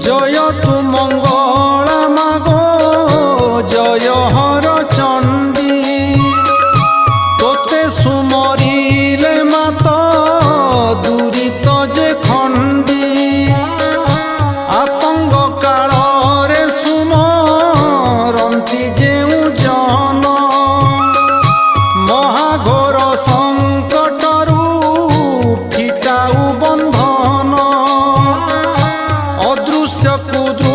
জয় তু মঙ্গলা মাগো জয় হর চণ্ডী তোতে সুমরিলে মাত দুরিত যে খণ্ডী আতঙ্গ কাଳରେ সুমরন্তি যেউ জন মহাঘোর সংকটরু ফিটাউ বন্ধন অদৃশ্য কুদ্রু